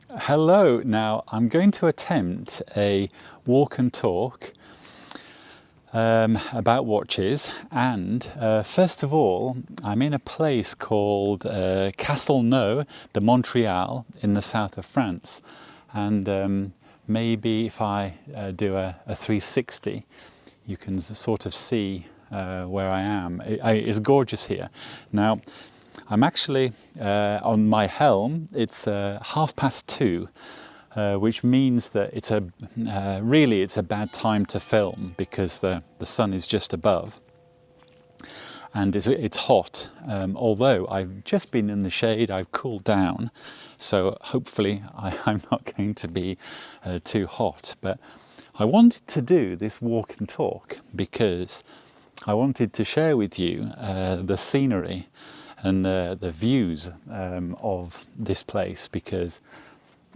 Hello. Now I'm going to attempt a walk and talk about watches, and first of all I'm in a place called Castelnau de Montmiral in the south of France, and maybe if I do a 360 you can sort of see where I am. It's gorgeous here. Now I'm actually on my Helm. It's 2:30, which means that it's really it's a bad time to film because the sun is just above and it's hot. Although I've just been in the shade, I've cooled down, so hopefully I'm not going to be too hot. But I wanted to do this walk and talk because I wanted to share with you the scenery and the views of this place, because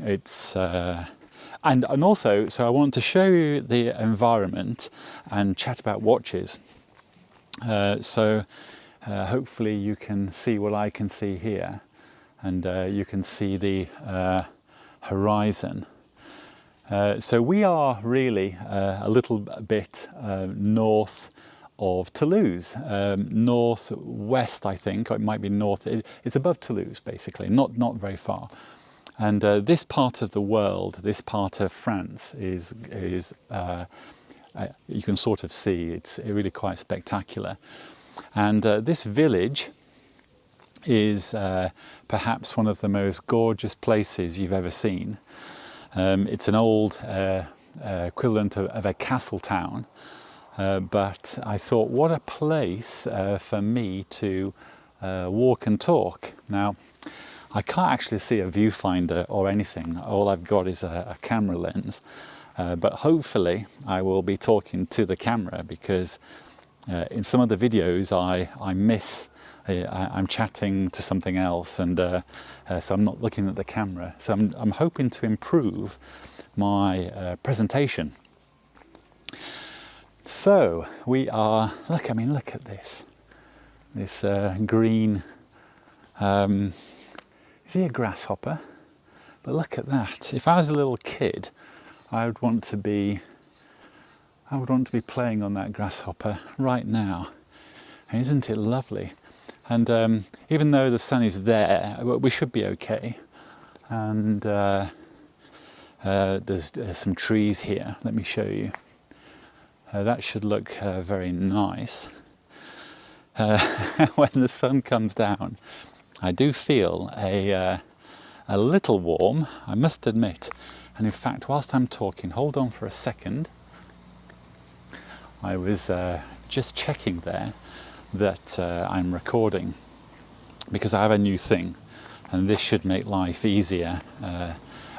it's and also, so I want to show you the environment and chat about watches. So hopefully you can see what I can see here, and you can see the horizon. So we are really a little bit north of Toulouse, northwest, I think, or it might be north. It's above Toulouse, basically, not very far. And this part of the world, this part of France, is you can sort of see it's really quite spectacular. And this village is perhaps one of the most gorgeous places you've ever seen. It's an old equivalent of a castle town. But I thought, what a place for me to walk and talk. Now, I can't actually see a viewfinder or anything. All I've got is a camera lens. But hopefully I will be talking to the camera, because in some of the videos I miss, I'm chatting to something else, and so I'm not looking at the camera. So I'm hoping to improve my presentation. So we are, look at this green, is he a grasshopper? But look at that. If I was a little kid, I would want to be playing on that grasshopper right now. And isn't it lovely? And even though the sun is there, we should be okay. And there's some trees here. Let me show you. That should look very nice. When the sun comes down, I do feel a little warm, I must admit. And in fact, whilst I'm talking, hold on for a second. I was just checking there that I'm recording, because I have a new thing, and this should make life easier.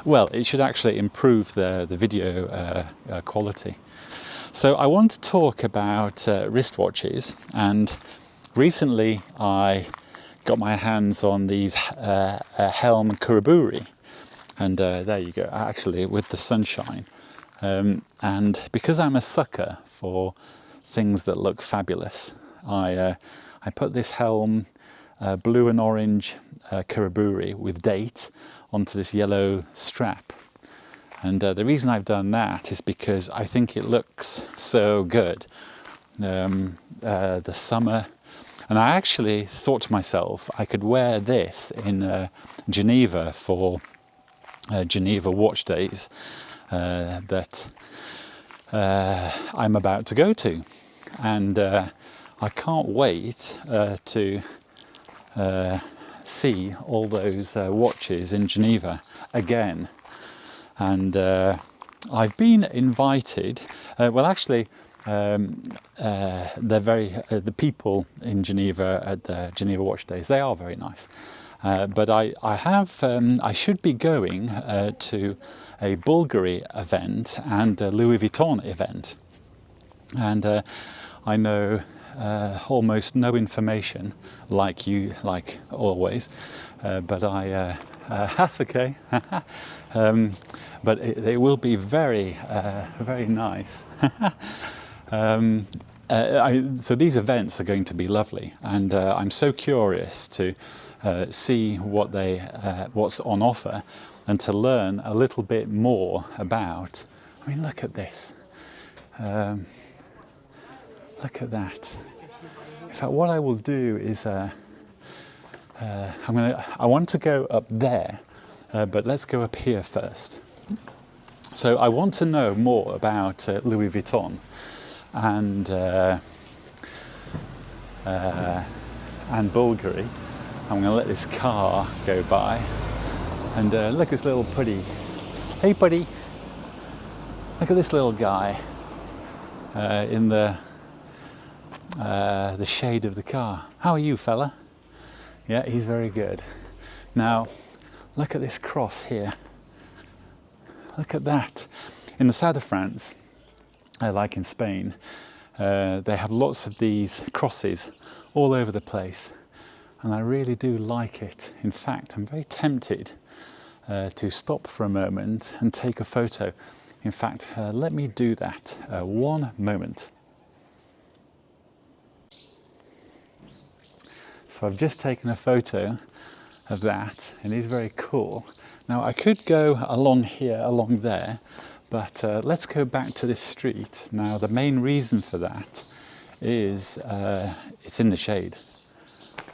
Well, it should actually improve the video quality. So I want to talk about wristwatches, and recently I got my hands on these Helm Khuraburi, and there you go, actually with the sunshine. And because I'm a sucker for things that look fabulous, I put this Helm blue and orange Khuraburi with date onto this yellow strap. And the reason I've done that is because I think it looks so good. The summer, and I actually thought to myself I could wear this in Geneva for Geneva Watch Days that I'm about to go to, and I can't wait to see all those watches in Geneva again. And I've been invited. Well, actually, they're the people in Geneva at the Geneva Watch Days, they are very nice. But I should be going to a Bulgari event and a Louis Vuitton event, and I know almost no information, like always, but that's okay. But it will be very nice. So these events are going to be lovely, and I'm so curious to see what's on offer. and to learn a little bit more about, I mean, look at this. Look at that. In fact, what I will do is I want to go up there, but let's go up here first. So I want to know more about Louis Vuitton and Bulgari. I'm going to let this car go by, and look at this little puddy. Hey, buddy! Look at this little guy in the shade of the car. How are you, fella? Yeah, he's very good. Now, look at this cross here. Look at that. In the south of France, like in Spain, they have lots of these crosses all over the place, and I really do like it. In fact, I'm very tempted to stop for a moment and take a photo. In fact, let me do that. One moment. So I've just taken a photo of that, and it's very cool. Now I could go along here, along there, but let's go back to this street. Now the main reason for that is it's in the shade,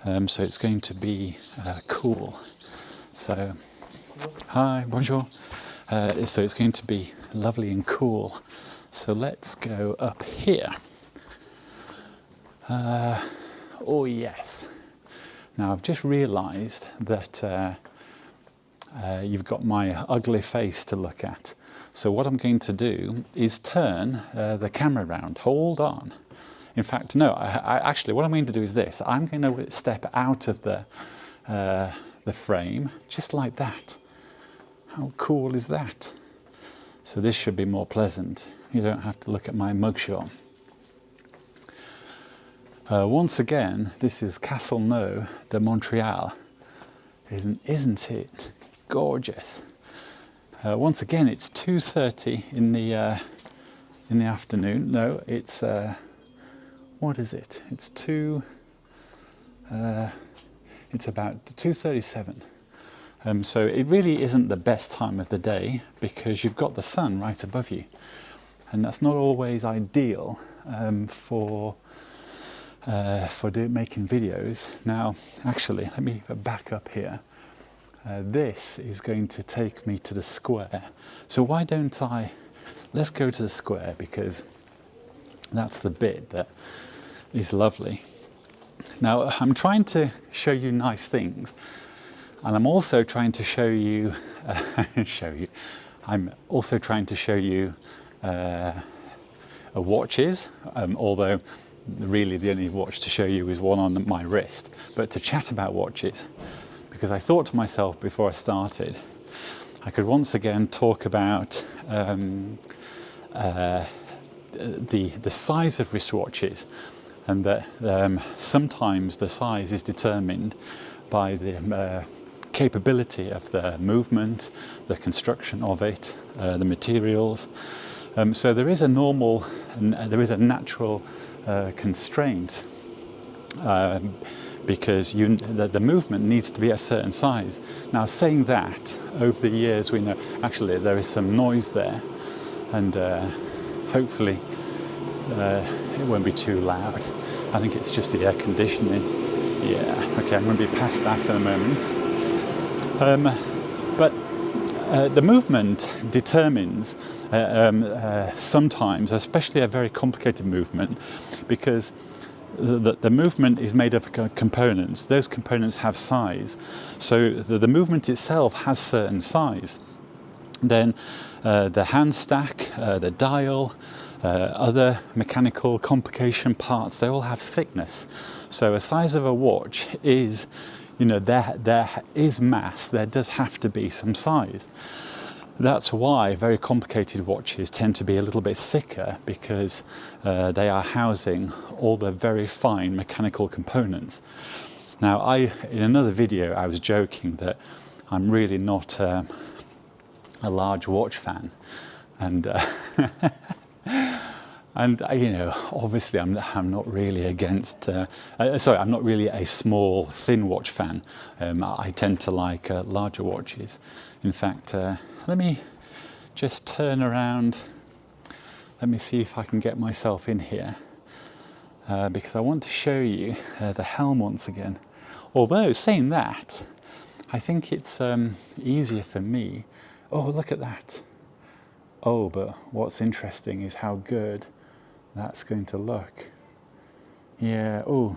so it's going to be cool. So, hi, bonjour. So it's going to be lovely and cool. So let's go up here. Oh yes. Now I've just realised that you've got my ugly face to look at. So what I'm going to do is turn the camera around. Hold on. In fact, no, I actually what I'm going to do is this. I'm going to step out of the frame, just like that. How cool is that? So this should be more pleasant. You don't have to look at my mugshot. Once again, this is Castelnau de Montmiral. Isn't it gorgeous? Once again, it's 2:30 in the afternoon. No, it's what is it? It's it's about 2:37. So it really isn't the best time of the day because you've got the sun right above you, and that's not always ideal for making videos. Now, actually, let me back up here. This is going to take me to the square. So why don't let's go to the square, because that's the bit that is lovely. Now, I'm trying to show you nice things, and I'm also trying to show you, I'm also trying to show you watches, although really the only watch to show you is one on my wrist, but to chat about watches, because I thought to myself before I started, I could once again talk about the size of wristwatches, and that sometimes the size is determined by the capability of the movement, the construction of it, the materials. So there is a natural constraint because the movement needs to be a certain size. Now, saying that, over the years we know actually there is some noise there, and hopefully it won't be too loud. I think it's just the air conditioning. Yeah, okay, I'm going to be past that in a moment. But the movement determines sometimes, especially a very complicated movement, because the movement is made of components. Those components have size. So the movement itself has certain size. Then the hand stack, the dial, other mechanical complication parts, they all have thickness. So a size of a watch is, there is mass, there does have to be some size. That's why very complicated watches tend to be a little bit thicker, because they are housing all the very fine mechanical components. Now, in another video I was joking that I'm really not a large watch fan, and And you know, obviously, I'm not really against. I'm not really a small, thin watch fan. I tend to like larger watches. In fact, let me just turn around. Let me see if I can get myself in here, because I want to show you the Helm once again. Although saying that, I think it's easier for me. Oh, look at that. Oh, but what's interesting is how good that's going to look. Yeah, oh,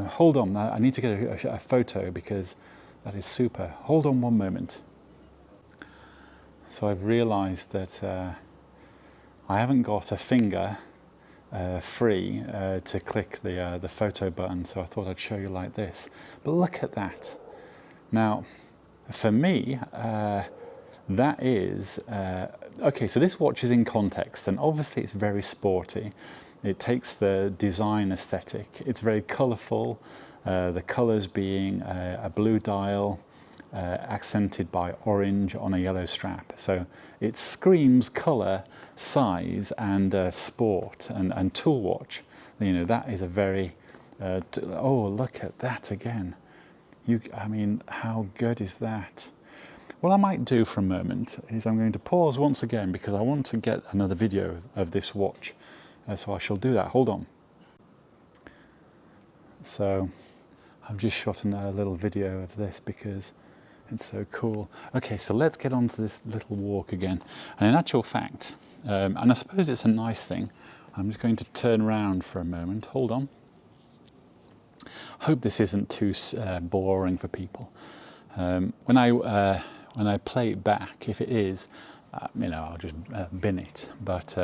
hold on, I need to get a photo because that is super. Hold on one moment. So I've realized that I haven't got a finger free to click the photo button, so I thought I'd show you like this. But look at that. Now, for me, that is, okay, so this watch is in context, and obviously it's very sporty. It takes the design aesthetic. It's very colourful, the colours being a blue dial accented by orange on a yellow strap. So it screams colour, size and sport and tool watch. You know, that is a very, oh, look at that again. I mean, how good is that? What I might do for a moment is I'm going to pause once again because I want to get another video of this watch. So I shall do that. Hold on. So I've just shot a little video of this because it's so cool. Okay, so let's get on to this little walk again. And in actual fact, and I suppose it's a nice thing, I'm just going to turn around for a moment. Hold on. Hope this isn't too boring for people. When I play it back, if it is, you know, I'll just bin it. But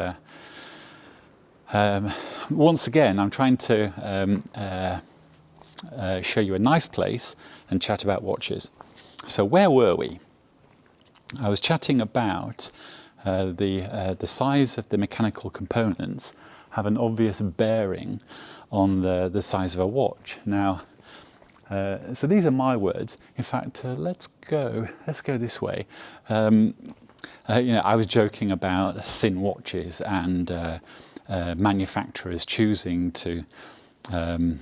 once again, I'm trying to show you a nice place and chat about watches. So where were we? I was chatting about the size of the mechanical components have an obvious bearing on the size of a watch. Now, so these are my words. In fact, let's go this way. You know, I was joking about thin watches and manufacturers choosing to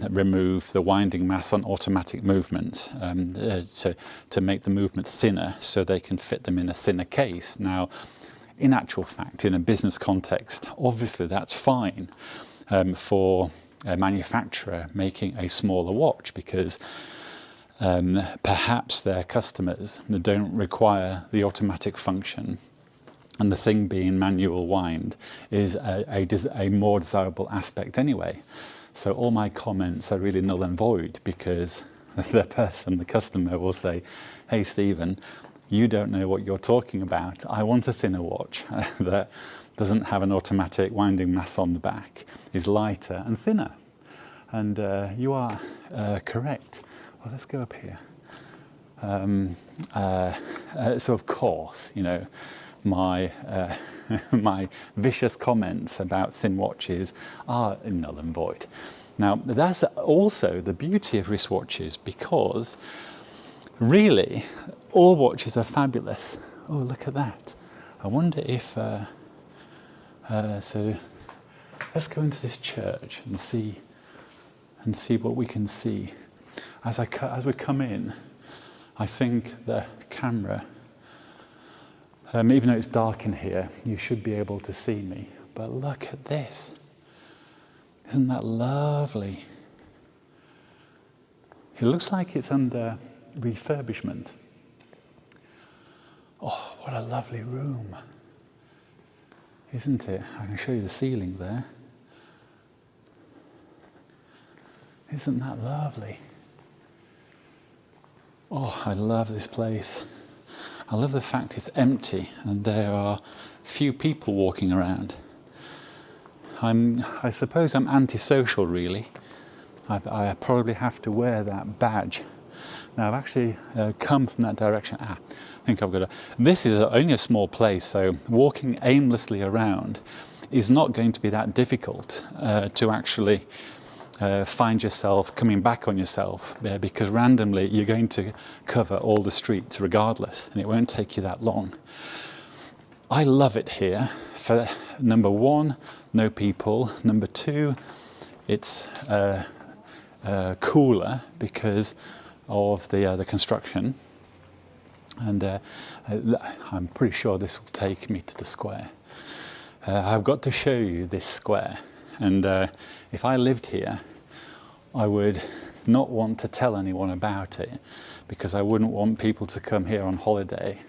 remove the winding mass on automatic movements to make the movement thinner so they can fit them in a thinner case. Now, in actual fact, in a business context, obviously that's fine for a manufacturer making a smaller watch because perhaps their customers don't require the automatic function, and the thing being manual wind is a more desirable aspect anyway. So all my comments are really null and void because the customer will say, hey Stephen, you don't know what you're talking about. I want a thinner watch that doesn't have an automatic winding mass on the back, is lighter and thinner. And you are correct. Well, let's go up here. So of course, you know, my my vicious comments about thin watches are null and void. Now, that's also the beauty of wristwatches because really all watches are fabulous. Oh, look at that. I wonder if so let's go into this church and see what we can see. As we come in, I think the camera, even though it's dark in here, you should be able to see me. But look at this. Isn't that lovely? It looks like it's under refurbishment. Oh, what a lovely room. Isn't it? I can show you the ceiling there. Isn't that lovely? Oh, I love this place. I love the fact it's empty and there are few people walking around. I suppose I'm antisocial really. I probably have to wear that badge. Now I've actually come from that direction. I think I've got to. This is only a small place, so walking aimlessly around is not going to be that difficult to actually find yourself coming back on yourself, because randomly you're going to cover all the streets regardless, and it won't take you that long. I love it here for number one, no people. Number two, it's cooler because of the construction. And I'm pretty sure this will take me to the square. I've got to show you this square. And if I lived here, I would not want to tell anyone about it because I wouldn't want people to come here on holiday.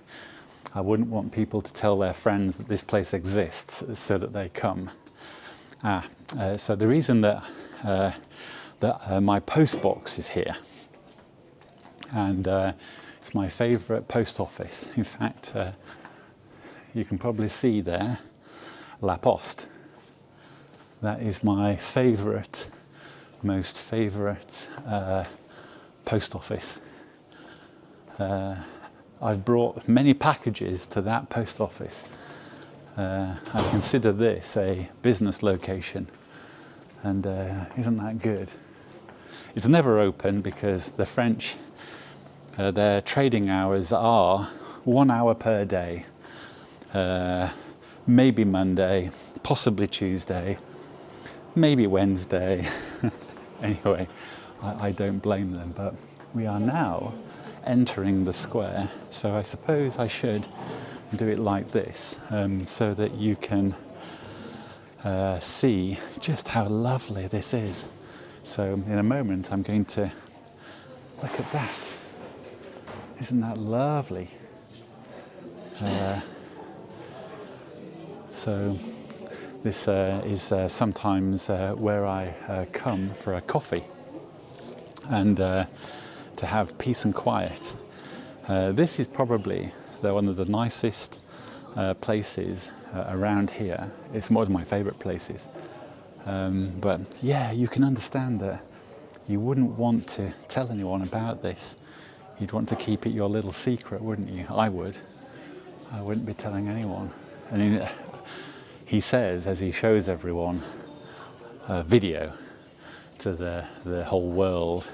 I wouldn't want people to tell their friends that this place exists so that they come. So the reason that, my post box is here, and it's my favourite post office. In fact, you can probably see there, La Poste. That is my favourite, most favourite post office. I've brought many packages to that post office. I consider this a business location, and isn't that good? It's never open because the French, their trading hours are 1 hour per day, maybe Monday, possibly Tuesday, maybe Wednesday. Anyway, I don't blame them, but we are now entering the square, so I suppose I should do it like this, so that you can see just how lovely this is. So in a moment I'm going to look at that. Isn't that lovely? So this is sometimes where I come for a coffee and to have peace and quiet. This is probably one of the nicest places around here. It's one of my favourite places. But yeah, you can understand that you wouldn't want to tell anyone about this. You'd want to keep it your little secret, wouldn't you? I would. I wouldn't be telling anyone. And he says, as he shows everyone a video to the whole world.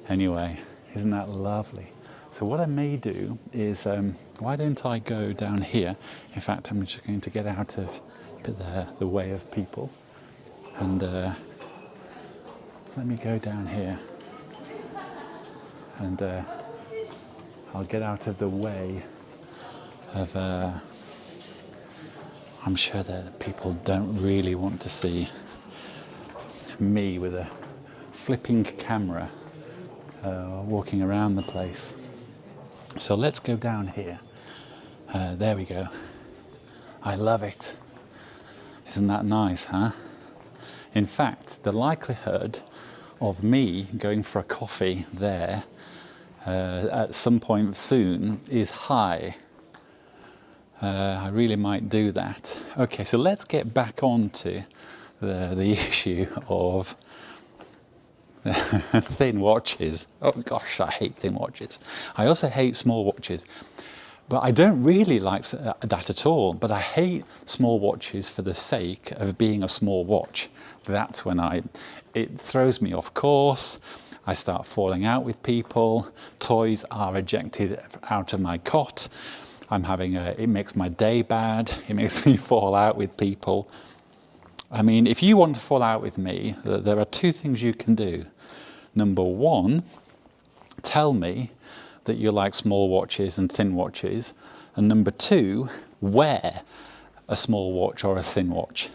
Anyway, isn't that lovely? So what I may do is, why don't I go down here? In fact, I'm just going to get out of the way of people. And let me go down here. And I'll get out of the way of... I'm sure that people don't really want to see me with a flipping camera walking around the place. So let's go down here. There we go. I love it. Isn't that nice, huh? In fact, the likelihood of me going for a coffee there at some point soon is high. I really might do that. Okay, so let's get back on to the issue of thin watches. Oh gosh, I hate thin watches. I also hate small watches. But I don't really like that at all. But I hate small watches for the sake of being a small watch. That's when it throws me off course. I start falling out with people. Toys are ejected out of my cot. it makes my day bad. It makes me fall out with people. I mean, if you want to fall out with me, there are two things you can do. Number one, tell me that you like small watches and thin watches. And number two, wear a small watch or a thin watch.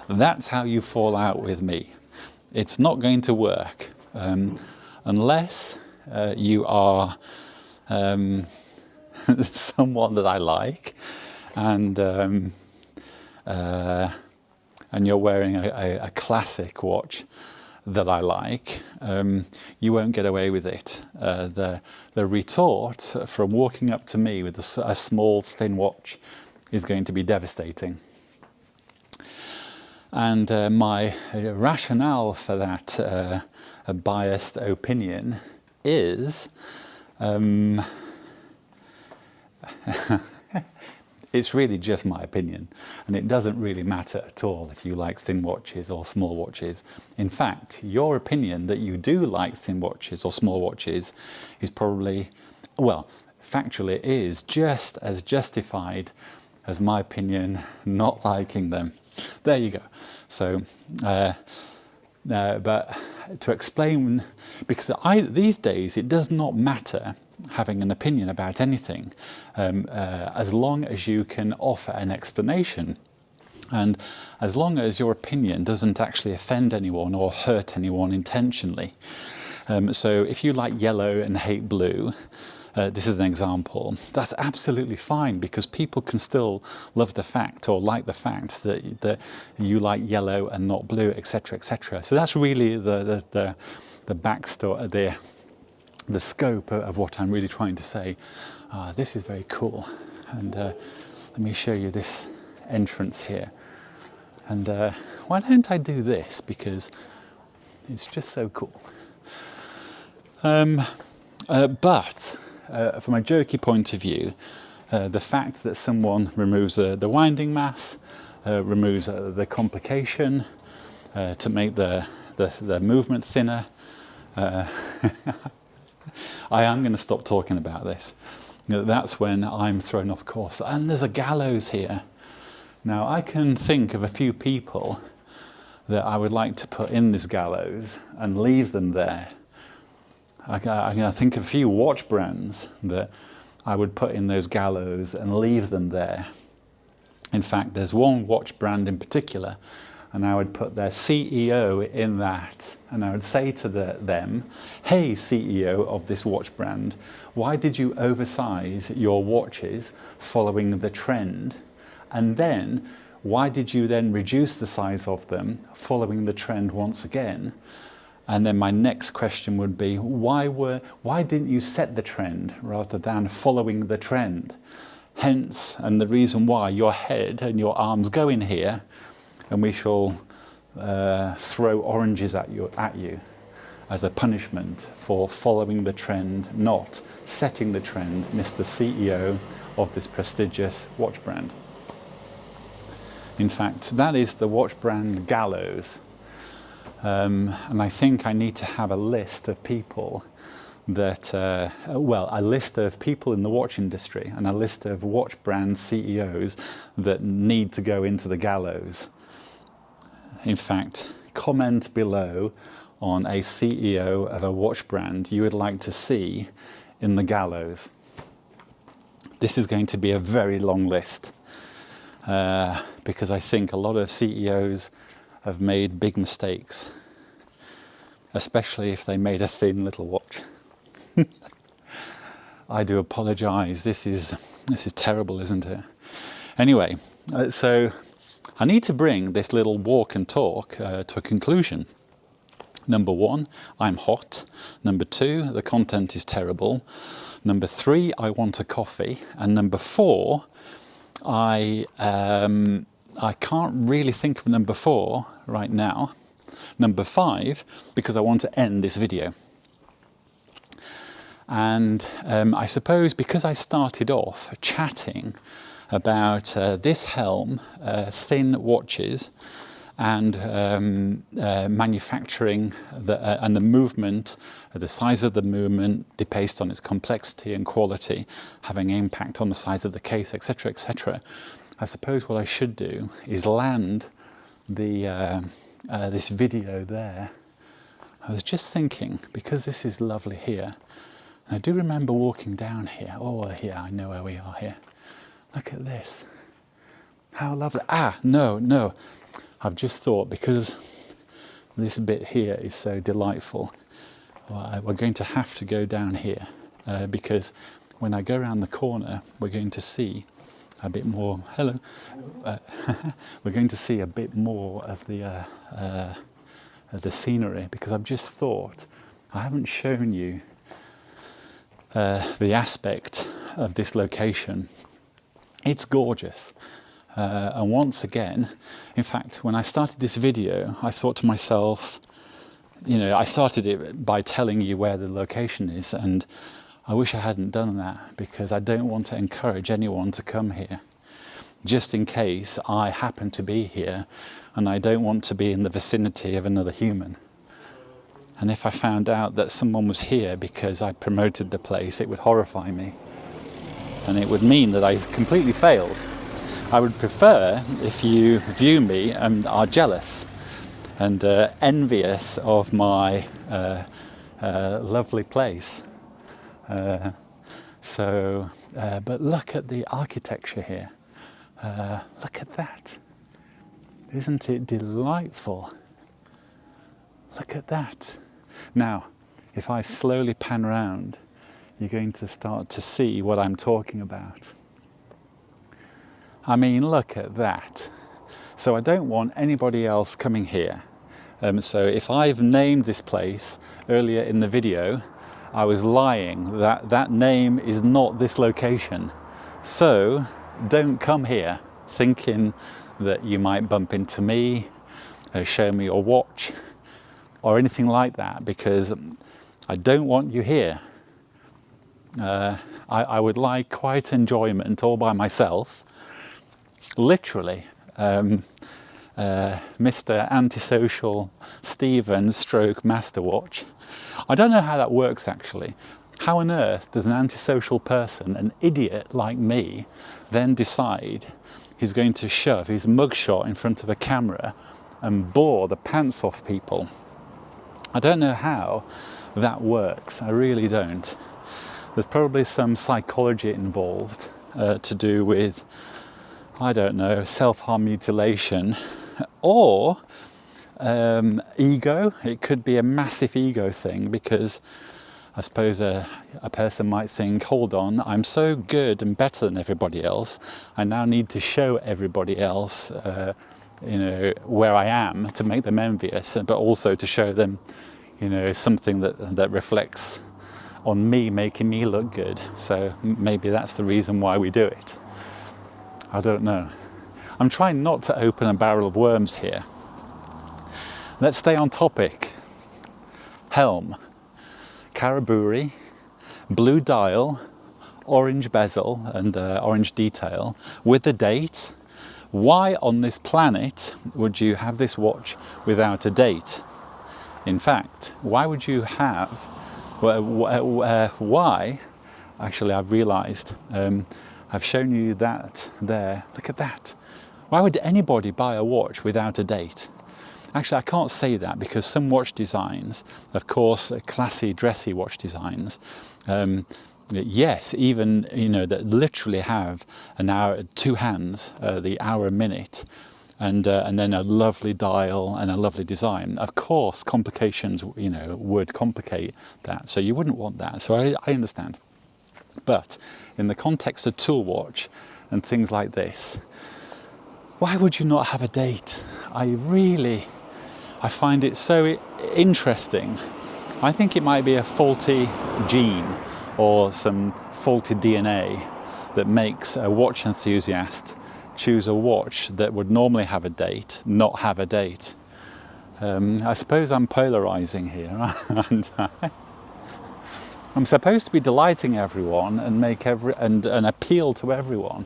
That's how you fall out with me. It's not going to work unless you are someone that I like, and you're wearing a classic watch that I like. You won't get away with it. The retort from walking up to me with a small thin watch is going to be devastating. And my rationale for that biased opinion is it's really just my opinion, and it doesn't really matter at all if you like thin watches or small watches. In fact, your opinion that you do like thin watches or small watches is probably, well, factually it is just as justified as my opinion, not liking them. There you go. So, but to explain, because these days it does not matter having an opinion about anything, as long as you can offer an explanation. And as long as your opinion doesn't actually offend anyone or hurt anyone intentionally. So if you like yellow and hate blue, this is an example, that's absolutely fine, because people can still love the fact or like the fact that you like yellow and not blue, etc., etc. So that's really the backstory, the scope of what I'm really trying to say. This is very cool. And let me show you this entrance here. And why don't I do this, because it's just so cool. But from a jokey point of view, the fact that someone removes the winding mass, removes the complication to make the movement thinner, I am going to stop talking about this. That's when I'm thrown off course. And there's a gallows here. Now, I can think of a few people that I would like to put in this gallows and leave them there. I can think of a few watch brands that I would put in those gallows and leave them there. In fact, there's one watch brand in particular, and I would put their CEO in that. And I would say to them, hey, CEO of this watch brand, why did you oversize your watches following the trend? And then, why did you then reduce the size of them following the trend once again? And then my next question would be, why didn't you set the trend rather than following the trend? Hence, and the reason why your head and your arms go in here, and we shall throw oranges at you as a punishment for following the trend, not setting the trend, Mr. CEO of this prestigious watch brand. In fact, that is the watch brand gallows. And I think I need to have a list of people that, a list of people in the watch industry and a list of watch brand CEOs that need to go into the gallows. In fact, comment below on a CEO of a watch brand you would like to see in the gallows. This is going to be a very long list. Because I think a lot of CEOs have made big mistakes, especially if they made a thin little watch. I do apologise. This is terrible, isn't it? Anyway, so I need to bring this little walk and talk to a conclusion. Number one, I'm hot. Number two, the content is terrible. Number three, I want a coffee. And number four, I can't really think of number four right now. Number five, because I want to end this video. And I suppose because I started off chatting about this Helm, thin watches, and manufacturing and the movement, the size of the movement based on its complexity and quality, having an impact on the size of the case, etc., etc. I suppose what I should do is land this video there. I was just thinking, because this is lovely here, I do remember walking down here. Oh, yeah, I know where we are here. Look at this. How lovely. No. I've just thought, because this bit here is so delightful, we're going to have to go down here, because when I go around the corner, we're going to see a bit more. Hello. We're going to see a bit more of the scenery, because I've just thought I haven't shown you the aspect of this location. It's gorgeous. And once again, in fact, when I started this video, I thought to myself, I started it by telling you where the location is, and I wish I hadn't done that, because I don't want to encourage anyone to come here, just in case I happen to be here, and I don't want to be in the vicinity of another human. And if I found out that someone was here because I promoted the place, it would horrify me. And it would mean that I've completely failed. I would prefer if you view me and are jealous and envious of my lovely place. But look at the architecture here. Look at that. Isn't it delightful? Look at that. Now, if I slowly pan around, you're going to start to see what I'm talking about. I mean, look at that. So I don't want anybody else coming here. So if I've named this place earlier in the video, I was lying. That name is not this location. So don't come here thinking that you might bump into me, show me your watch, or anything like that, because I don't want you here. I would like quiet enjoyment all by myself, literally. Mr. Antisocial Stevens stroke Master Watch. I don't know how that works actually. How on earth does an antisocial person, an idiot like me, then decide he's going to shove his mugshot in front of a camera and bore the pants off people? I don't know how that works, I really don't. There's probably some psychology involved to do with, I don't know, self-harm mutilation, or ego. It could be a massive ego thing, because I suppose a person might think, hold on, I'm so good and better than everybody else, I now need to show everybody else where I am to make them envious, but also to show them something that reflects on me, making me look good. So maybe that's the reason why we do it. I don't know. I'm trying not to open a barrel of worms here. Let's stay on topic. Helm, Khuraburi, blue dial, orange bezel and orange detail with a date. Why on this planet would you have this watch without a date? In fact, why would you have, why, actually I've realised, I've shown you that there, look at that. Why would anybody buy a watch without a date? Actually, I can't say that, because some watch designs, of course, classy, dressy watch designs, yes, even, that literally have an hour, two hands, the hour, minute, and then a lovely dial and a lovely design. Of course, complications, would complicate that, so you wouldn't want that. So I understand. But in the context of tool watch and things like this, why would you not have a date? I find it so interesting. I think it might be a faulty gene or some faulty DNA that makes a watch enthusiast choose a watch that would normally have a date, not have a date. I suppose I'm polarizing here, and I'm supposed to be delighting everyone and make and appeal to everyone.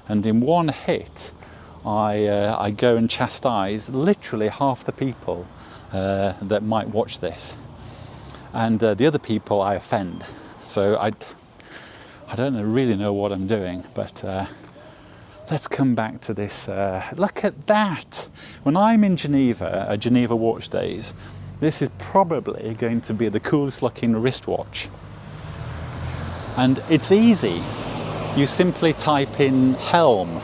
And in one hit, I go and chastise literally half the people that might watch this, and the other people I offend. So I don't really know what I'm doing, but let's come back to this. Look at that! When I'm in Geneva, at Geneva Watch Days, this is probably going to be the coolest looking wristwatch. And it's easy. You simply type in Helm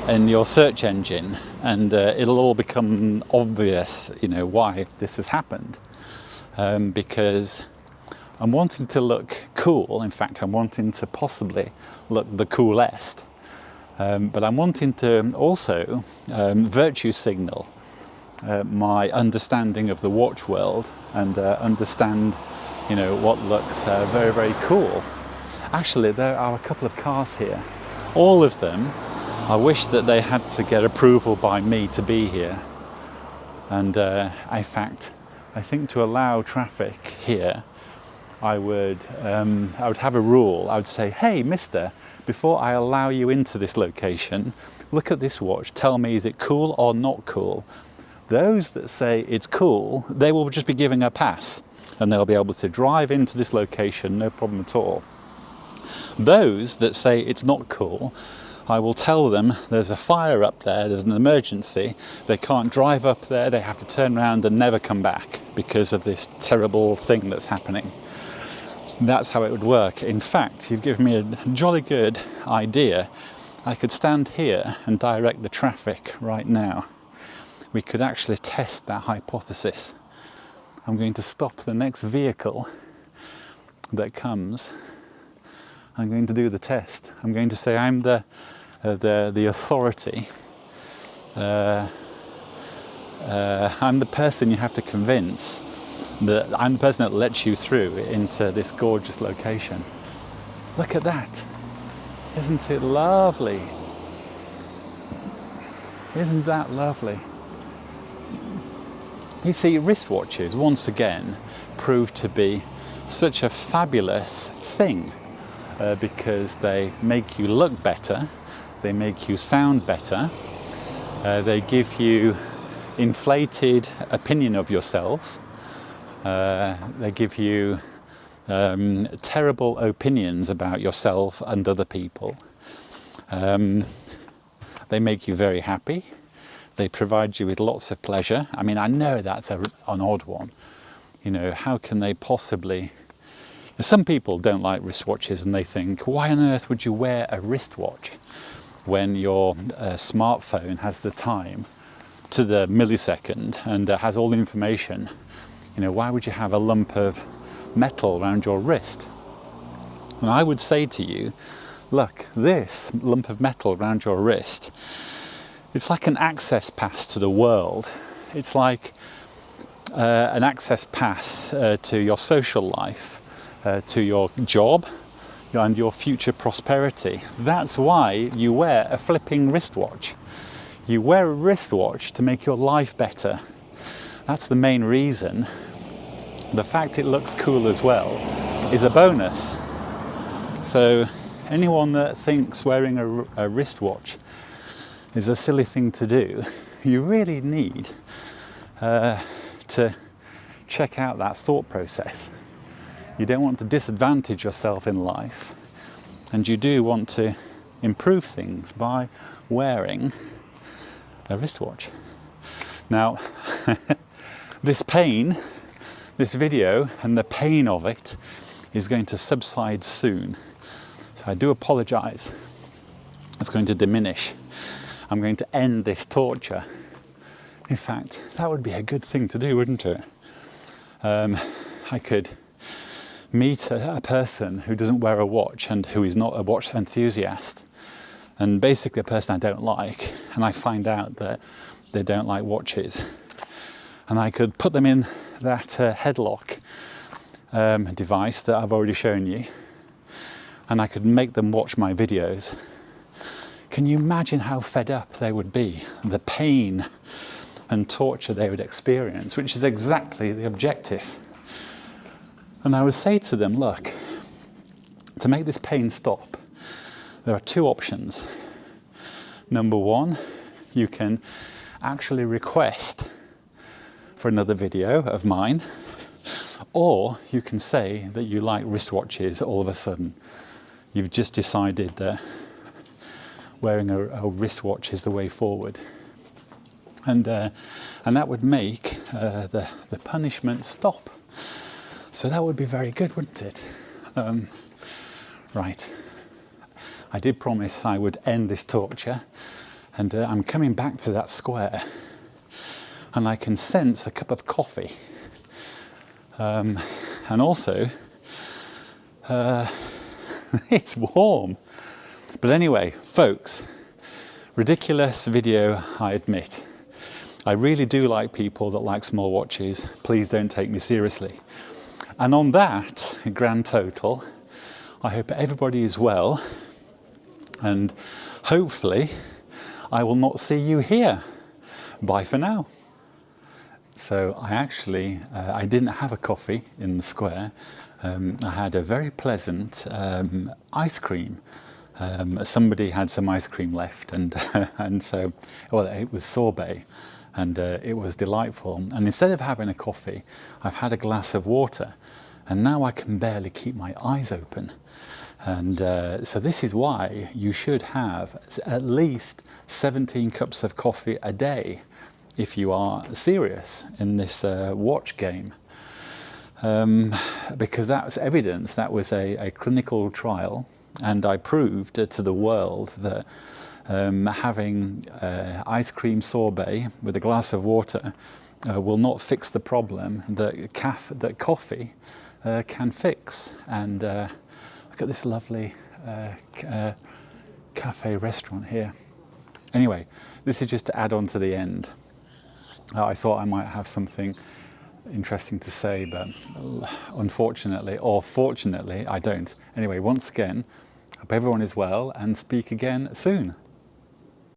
in your search engine, and it'll all become obvious, why this has happened. Because I'm wanting to look cool. In fact, I'm wanting to possibly look the coolest. But I'm wanting to also virtue signal my understanding of the watch world, and understand, what looks very, very cool. Actually, there are a couple of cars here. All of them, I wish that they had to get approval by me to be here. And in fact, I think to allow traffic here, I would have a rule. I would say, hey, mister, before I allow you into this location, look at this watch, tell me, is it cool or not cool? Those that say it's cool, they will just be giving a pass, and they'll be able to drive into this location, no problem at all. Those that say it's not cool, I will tell them there's a fire up there, there's an emergency, they can't drive up there, they have to turn around and never come back because of this terrible thing that's happening. That's how it would work. In fact, you've given me a jolly good idea. I could stand here and direct the traffic right now. We could actually test that hypothesis. I'm going to stop the next vehicle that comes. I'm going to do the test. I'm going to say I'm the authority. I'm the person you have to convince. I'm the person that lets you through into this gorgeous location. Look at that. Isn't it lovely? Isn't that lovely? You see, wristwatches, once again, prove to be such a fabulous thing because they make you look better, they make you sound better, they give you inflated opinion of yourself, they give you terrible opinions about yourself and other people. They make you very happy. They provide you with lots of pleasure. I mean, I know that's an odd one. You know, how can they possibly... Some people don't like wristwatches and they think, why on earth would you wear a wristwatch when your smartphone has the time to the millisecond and has all the information? You know, why would you have a lump of metal around your wrist? And I would say to you, look, this lump of metal around your wrist, it's like an access pass to the world. It's like an access pass to your social life, to your job, and your future prosperity. That's why you wear a flipping wristwatch. You wear a wristwatch to make your life better. That's the main reason. The fact it looks cool as well is a bonus. So anyone that thinks wearing a wristwatch is a silly thing to do, you really need to check out that thought process. You don't want to disadvantage yourself in life, and you do want to improve things by wearing a wristwatch. Now, this video and the pain of it is going to subside soon. So I do apologize. It's going to diminish. I'm going to end this torture. In fact, that would be a good thing to do, wouldn't it? I could meet a person who doesn't wear a watch and who is not a watch enthusiast, and basically a person I don't like, and I find out that they don't like watches, and I could put them in that headlock device that I've already shown you, and I could make them watch my videos. Can you imagine how fed up they would be? The pain and torture they would experience, which is exactly the objective. And I would say to them, look, to make this pain stop, there are two options. Number one, you can actually request for another video of mine, or you can say that you like wristwatches all of a sudden. You've just decided that wearing a wristwatch is the way forward. And that would make the punishment stop. So that would be very good, wouldn't it? Right. I did promise I would end this torture, and I'm coming back to that square, and I can sense a cup of coffee. And also, it's warm. But anyway, folks, ridiculous video, I admit. I really do like people that like small watches. Please don't take me seriously. And on that grand total, I hope everybody is well, and hopefully I will not see you here. Bye for now. So I didn't have a coffee in the square. I had a very pleasant ice cream. Somebody had some ice cream left, and so, well, it was sorbet, and it was delightful. And instead of having a coffee, I've had a glass of water, and now I can barely keep my eyes open. And so this is why you should have at least 17 cups of coffee a day if you are serious in this watch game. Because that was evidence, that was a clinical trial, and I proved to the world that having ice cream sorbet with a glass of water will not fix the problem that coffee can fix. And look at this lovely cafe restaurant here. Anyway, this is just to add on to the end. I thought I might have something interesting to say, but unfortunately, or fortunately, I don't. Anyway, once again, hope everyone is well, and speak again soon.